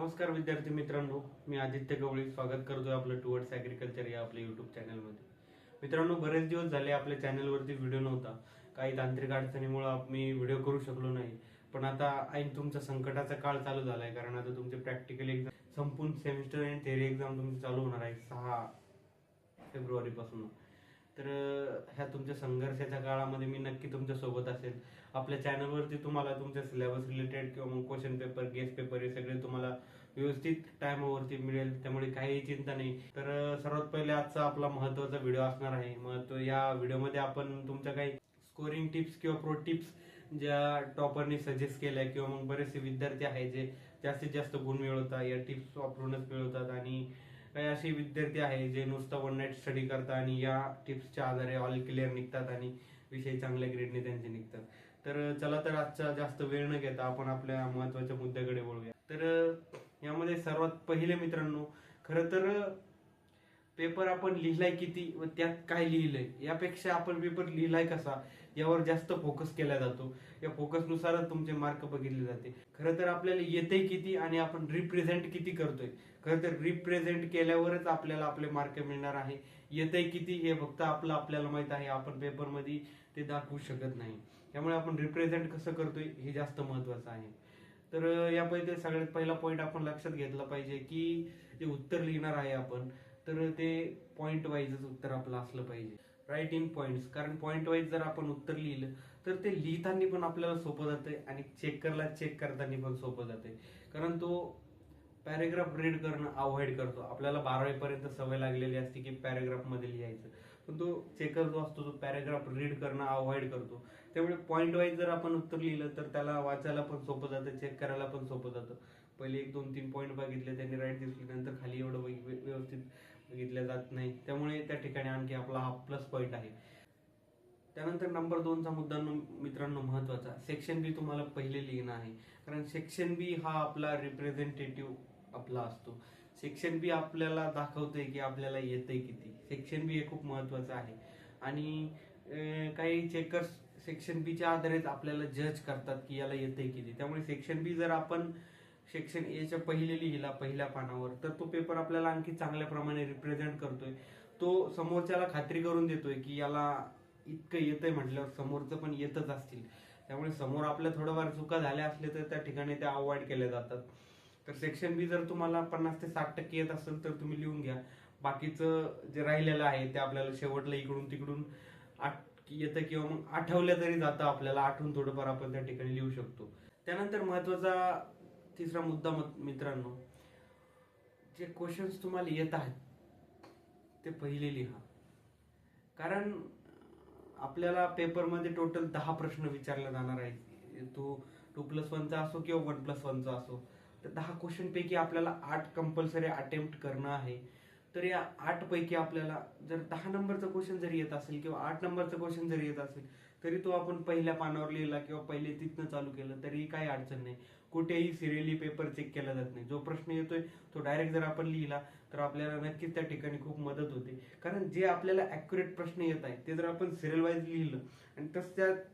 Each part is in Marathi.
नमस्कार विद्यार्थी मित्रांनो, मी आदित्य गवळी स्वागत करतोय आपलं टुवर्ड्स ॲग्रिकल्चर या आपल्या युट्यूब चॅनलमध्ये. मित्रांनो, बरेच दिवस झाले आपल्या चॅनलवरती व्हिडिओ नव्हता. काही तांत्रिक अडचणीमुळे मी व्हिडिओ करू शकलो नाही. पण आता ऐन तुमचा संकटाचा काळ चालू झालाय, कारण आता तुमचे प्रॅक्टिकल एक्झाम संपून सेमिस्टर आणि थेअरी एक्झाम तुमची चालू होणार आहे 6 फेब्रुवारी पासून. तर ह्या तुमच्या संघर्षाच्या काळामध्ये मी नक्की तुमच्या सोबत असेल. आपल्या चॅनलवरती तुम्हाला तुमच्या सिलेबस रिलेटेड किंवा मग क्वेश्चन पेपर, गेस्ट पेपर हे सगळे तुम्हाला व्यवस्थित टाइमवरती मिळेल, त्यामुळे काही चिंता नाही. तर सर्वात पहिले आजचा आपला महत्त्वाचा व्हिडिओ असणार आहे. या व्हिडिओमध्ये आपण तुमच्या काही स्कोरिंग टिप्स किंवा प्रो टिप्स ज्या टॉपरनी सजेस्ट केल्या किंवा मग बरेचसे विद्यार्थी आहेत जे जास्तीत जास्त गुण मिळवतात, या टिप्स वापरूनच मिळवतात. आणि काही असे विद्यार्थी आहे जे नुसतं वन नाईट स्टडी करतात आणि या टिप्सच्या आधारे ऑल क्लिअर निघतात आणि विषय चांगल्या ग्रेडने त्यांचे निघतात. तर चला, तर आजचा जास्त वेळ न घेता आपण आपल्या महत्वाच्या मुद्द्याकडे वळूया. तर यामध्ये सर्वात पहिले मित्रांनो, खरं तर पेपर आपण लिहिलाय किती व त्यात काय लिहिलंय यापेक्षा आपण पेपर लिहिलाय कसा यावर जास्त फोकस केला जातो. या फोकसनुसारच तुमचे मार्क बघितले जाते. खरं तर आपल्याला येतंय किती आणि आपण रिप्रेझेंट किती करतोय. खरं तर रिप्रेझेंट केल्यावरच आपल्याला आपले मार्क मिळणार आहे. येतंय किती हे फक्त आपल्याला माहित आहे, आपण पेपरमध्ये ते दाखवू शकत नाही. त्यामुळे आपण रिप्रेझेंट कसं करतोय हे जास्त महत्वाचं आहे. तर यापैकी सगळ्यात पहिला पॉईंट आपण लक्षात घेतला पाहिजे की जे उत्तर लिहिणार आहे आपण, तर ते पॉइंट वाईजच उत्तर आपलं असलं पाहिजे. Right in points. कारण पॉइंट वाईज जर आपण उत्तर लिहिलं तर ते लिहिताना पण आपल्याला सोपं जातंय आणि चेक करताना पण सोपं जातंय. कारण तो पॅरेग्राफ रीड करणं अवॉइड करतो. आपल्याला 12वी पर्यंत सवय लागलेली असते की पॅरेग्राफ मध्ये लिहायचं, पण तो चेकर जो असतो तो पॅरेग्राफ रीड करणं अवॉइड करतो. त्यामुळे पॉइंट वाईज जर आपण उत्तर लिहिलं तर त्याला वाचायला पण सोपं जातं, चेक करायला पण सोपं जातं. पहिले 1-2-3 पॉईंट बघितले, त्यांनी राईट दिसले, नंतर खाली एवढं व्यवस्थित बघितलं जात नाही. त्यामुळे त्या ठिकाणी आणखी आपला हा प्लस पॉईंट आहे. त्यानंतर नंबर 2चा मुद्दा मित्रांनो महत्वाचा, सेक्शन बी तुम्हाला पहिले लिहिणं आहे. कारण सेक्शन बी हा आपला रिप्रेझेंटेटिव्ह आपला असतो. सेक्शन बी आपल्याला दाखवतंय की आपल्याला येतंय किती. सेक्शन बी हे खूप महत्वाचं आहे. आणि काही चेकर्स सेक्शन बीच्या आधारेच आपल्याला जज करतात की याला येतंय किती. त्यामुळे सेक्शन बी जर आपण सेक्शन एच्या पहिले लिहिला पहिल्या पानावर, तर तो पेपर आपल्याला आणखी चांगल्या प्रमाणे रिप्रेझेंट करतोय. तो समोरच्याला खात्री करून देतोय की याला इतकं येतंय म्हटल्यावर समोरचं पण येतच असतील. त्यामुळे समोर आपल्या थोडंफार चुका झाल्या असल्या तर त्या ठिकाणी त्या अवॉइड केल्या जातात. तर सेक्शन बी जर तुम्हाला 50 ते 60% येत असेल तर तुम्ही लिहून घ्या. बाकीचं जे राहिलेलं आहे ते आपल्याला शेवटला इकडून तिकडून येतं किंवा मग आठवलं तरी जातं. आपल्याला आठवून थोडंफार आपण त्या ठिकाणी लिहू शकतो. त्यानंतर महत्वाचा तिसरा मुद्दा मित्रांनो, जे क्वेश्चन्स तुम्हाला येत आहेत ते पहिले लिहा. कारण आपल्याला पेपरमध्ये टोटल 10 प्रश्न विचारले जाणार आहेत. तो 2+1चा असो किंवा 1+1चा असो, तर 10 क्वेश्चन पैकी आपल्याला 8 कंपल्सरी अटेम्प्ट करणं आहे. तर या 8 पैकी आपल्याला जर 10 नंबरचा क्वेश्चन जरी येत असेल किंवा 8 नंबरचा क्वेश्चन जरी येत असेल, तरी तो आपण पहिल्या पानावर लिहिला किंवा पहिले तिथनं चालू केलं तरी काही अडचण नाही. कुठेही सिरियली पेपर चेक केला जात नाही. जो प्रश्न येतोय तो डायरेक्ट जर आपण लिहिला तर आपल्याला नक्कीच त्या ठिकाणी खूप मदत होते. कारण जे आपल्याला ॲक्युरेट प्रश्न येत आहेत ते जर आपण सिरियल वाईज लिहिलं आणि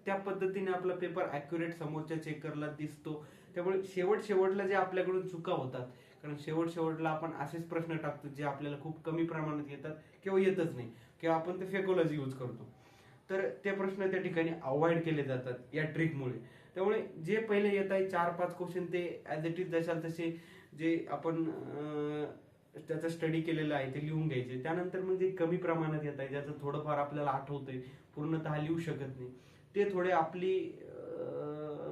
त्या पद्धतीने आपला पेपर ॲक्युरेट समोरच्या चेकरला दिसतो. त्यामुळे शेवटला जे आपल्याकडून चुका होतात, कारण शेवटला आपण असेच प्रश्न टाकतो जे आपल्याला खूप कमी प्रमाणात येतात किंवा येतच नाही किंवा आपण ते फेकोलॉजी यूज करतो, तर ते प्रश्न त्या ठिकाणी अवॉइड केले जातात या ट्रिकमुळे. त्यामुळे जे पहिले येत आहे 4-5 क्वेश्चन ते ॲज इट इज जशाल तसे जे आपण त्याचा स्टडी केलेला आहे ते लिहून घ्यायचे. त्यानंतर मग जे कमी प्रमाणात येत आहे, ज्याचं थोडंफार आपल्याला आठवतंय, पूर्णतः लिहू शकत नाही, ते थोडे आपली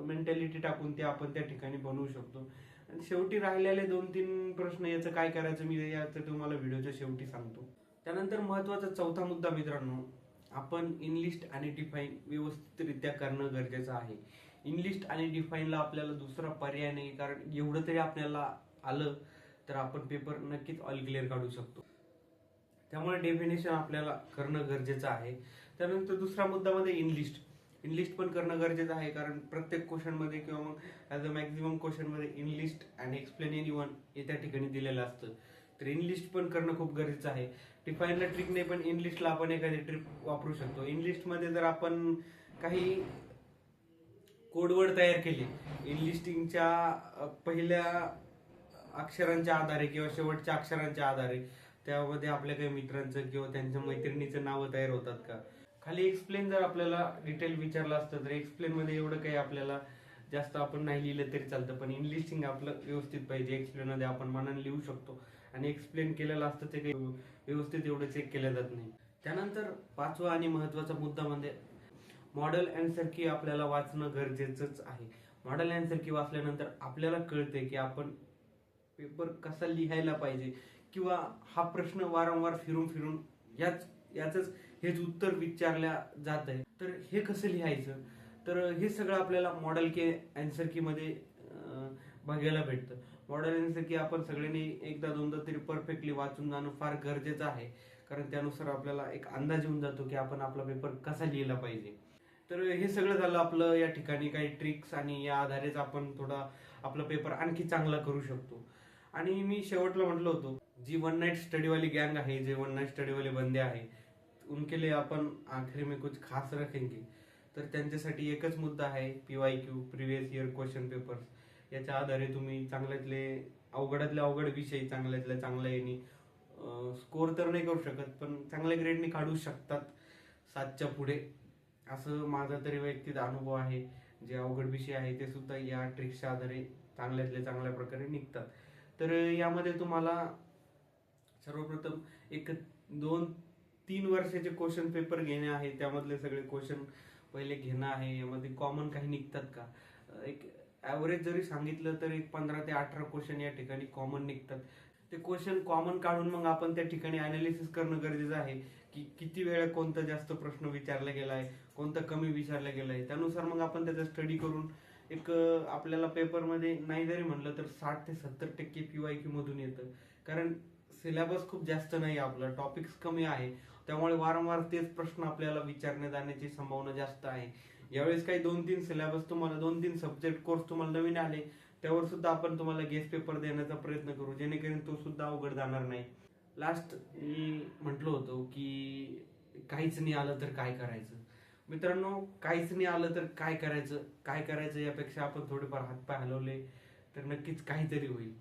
मेंटॅलिटी टाकून ते आपण त्या ठिकाणी बनवू शकतो. आणि शेवटी राहिलेले 2-3 प्रश्न याचं काय करायचं मी याचं तुम्हाला व्हिडिओच्या शेवटी सांगतो. त्यानंतर महत्वाचा चौथा मुद्दा मित्रांनो, आपण इनलिस्ट आणि डिफाईन व्यवस्थितरित्या करणं गरजेचं आहे. इनलिस्ट आणि डिफाईनला आपल्याला दुसरा पर्याय नाही. कारण एवढं तरी आपल्याला आलं तर आपण पेपर नक्कीच ऑल क्लिअर काढू शकतो. त्यामुळे डेफिनेशन आपल्याला करणं गरजेचं आहे. त्यानंतर दुसरा मुद्दा मध्ये इनलिस्ट पण करणं गरजेचं आहे. कारण प्रत्येक क्वेश्चन मध्ये किंवा मग ॲज अ मॅक्झिमम क्वेश्चन मध्ये इनलिस्ट आणि एक्सप्लेन एनीवन हे त्या ठिकाणी दिलेलं असतं. तर इनलिस्ट पण करणं खूप गरजेचं आहे. डिफाईनला ट्रिक नाही, पण इनलिस्टला आपण एखादी ट्रिक वापरू शकतो. इनलिस्टमध्ये जर आपण काही कोडवर्ड तयार केले, इनलिस्टिंगच्या पहिल्या अक्षरांच्या आधारे किंवा शेवटच्या अक्षरांच्या आधारे त्यामध्ये आपल्या काही मित्रांचं किंवा त्यांच्या मैत्रिणीचं नावं तयार होतात का. खाली एक्सप्लेन जर आपल्याला डिटेल विचारलं असतं तर एक्सप्लेन मध्ये एवढं काही आपल्याला जास्त आपण नाही लिहिलं तरी चालतं, पण इंग्लिशिंग आपलं व्यवस्थित पाहिजे. एक्सप्लेन मध्ये आपण मनाने लिहू शकतो आणि एक्सप्लेन केलेलं असतं ते काही व्यवस्थित एवढं चेक केलं जात नाही. त्यानंतर पाचवा आणि महत्वाचा मुद्दा म्हणजे मॉडेल अँसर की आपल्याला वाचणं गरजेचंच आहे. मॉडेल अँसर की वाचल्यानंतर आपल्याला कळते की आपण पेपर कसा लिहायला पाहिजे किंवा हा प्रश्न वारंवार फिरून फिरून याच हेच उत्तर विचारल्या जात आहे, तर हे कसं लिहायचं. तर हे सगळं आपल्याला मॉडेल के अँसर की मध्ये बघायला भेटतं. मॉडेल अँसर की आपण सगळ्यांनी एकदा दोनदा तरी परफेक्टली वाचून जाणं फार गरजेचं आहे, कारण त्यानुसार आपल्याला एक अंदाज येऊन जातो की आपण आपला पेपर कसा लिहिला पाहिजे. तर हे सगळं झालं आपलं या ठिकाणी काही ट्रिक्स, आणि या आधारेच आपण थोडा आपला पेपर आणखी चांगला करू शकतो. आणि मी शेवटला म्हटलं होतो, जी वन नाईट स्टडी वाली गँग आहे, जे वन नाईट स्टडी वाले बंदे आहे, उनके लिए आपण आखिर में कुछ खास रखेंगे. तर त्यांच्यासाठी एकच मुद्दा आहे, PYQ previous year question papers. याच्या आधारे तुम्ही चांगल्यातले अवघडातले अवघड विषय चांगल्यातल्या चांगल्या यांनी स्कोर तर नाही करू शकत, पण चांगल्या ग्रेडने काढू शकतात 7च्या पुढे. असं माझा तरी वैयक्तिक अनुभव आहे. जे अवघड विषय आहे ते सुद्धा या ट्रिक्सच्या आधारे चांगल्यातल्या चांगल्या प्रकारे निघतात. तर यामध्ये तुम्हाला सर्वप्रथम एक 2-3 वर्षाचे क्वेश्चन पेपर घेणे आहे. त्यामधले सगळे क्वेश्चन पहिले घेणं आहे. यामध्ये कॉमन काही निघतात का, एक ॲव्हरेज जरी सांगितलं तर एक 15 ते 18 क्वेश्चन या ठिकाणी कॉमन निघतात. ते क्वेश्चन कॉमन काढून मग आपण त्या ठिकाणी अनालिसिस करणं गरजेचं आहे की किती वेळा कोणता जास्त प्रश्न विचारला गेला आहे, कोणता कमी विचारला गेला आहे. त्यानुसार मग आपण त्याचा स्टडी करून एक आपल्याला पेपरमध्ये नाही जरी म्हणलं तर 60 ते 70% PYQ मधून येतं. कारण सिलेबस खूप जास्त नाही, आपला टॉपिक्स कमी आहे, त्यामुळे वारंवार तेच प्रश्न आपल्याला विचारण्यात जाण्याची संभावना जास्त आहे. यावेळेस काही 2-3 सिलेबस तुम्हाला 2-3 सब्जेक्ट कोर्स तुम्हाला नवीन आले, त्यावर सुद्धा आपण तुम्हाला गेस्ट पेपर देण्याचा प्रयत्न करू, जेणेकरून तो सुद्धा अवघड जाणार नाही. लास्ट मी म्हटलो होतो की काहीच नाही आलं तर काय करायचं. मित्रांनो, काहीच नाही आलं तर काय करायचं, काय करायचं यापेक्षा आपण थोडेफार हातपाय हलवले तर नक्कीच काहीतरी होईल.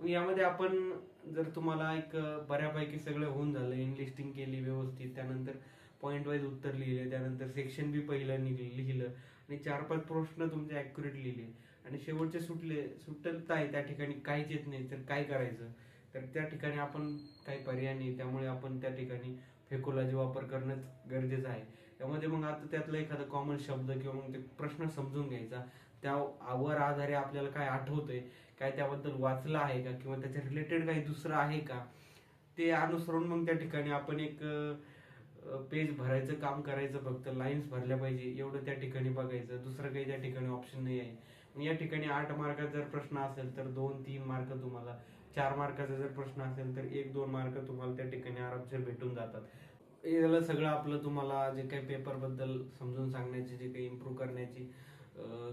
मग यामध्ये आपण जर तुम्हाला एक बऱ्यापैकी सगळं होऊन झालं, इनलिस्टिंग केली व्यवस्थित, त्यानंतर पॉईंट वाईज उत्तर लिहिले, त्यानंतर सेक्शन बी पहिलं लिहिलं आणि 4-5 प्रश्न तुमचे ॲक्युरेट लिहिले आणि शेवटचे सुटत आहे त्या ठिकाणी काहीच येत नाही तर काय करायचं. तर त्या ठिकाणी आपण काही पर्याय नाही, त्यामुळे आपण त्या ठिकाणी फेकोलॉजी वापर करणंच गरजेचं आहे. त्यामध्ये मग आता त्यातला एखादा कॉमन शब्द किंवा मग ते प्रश्न समजून घ्यायचा, त्यावर आधारे आपल्याला काय आठवतंय, काय त्याबद्दल वाचलं आहे का, किंवा त्याच्या रिलेटेड काही दुसरं आहे का, ते अनुसरून मग त्या ठिकाणी आपण एक पेज भरायचं काम करायचं. फक्त लाईन्स भरल्या पाहिजे एवढं त्या ठिकाणी बघायचं, दुसरं काही त्या ठिकाणी ऑप्शन नाही आहे. मग या ठिकाणी 8 मार्काचा जर प्रश्न असेल तर 2-3 मार्क तुम्हाला, 4 मार्काचा जर प्रश्न असेल तर 1-2 मार्क तुम्हाला त्या ठिकाणी आरामशीर भेटून जातात. याला सगळं आपलं तुम्हाला जे काही पेपर बद्दल समजून सांगण्याची, जे काही इम्प्रूव्ह करण्याची,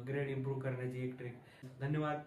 ग्रेड इम्प्रूव्ह करण्याची एक ट्रिक. धन्यवाद.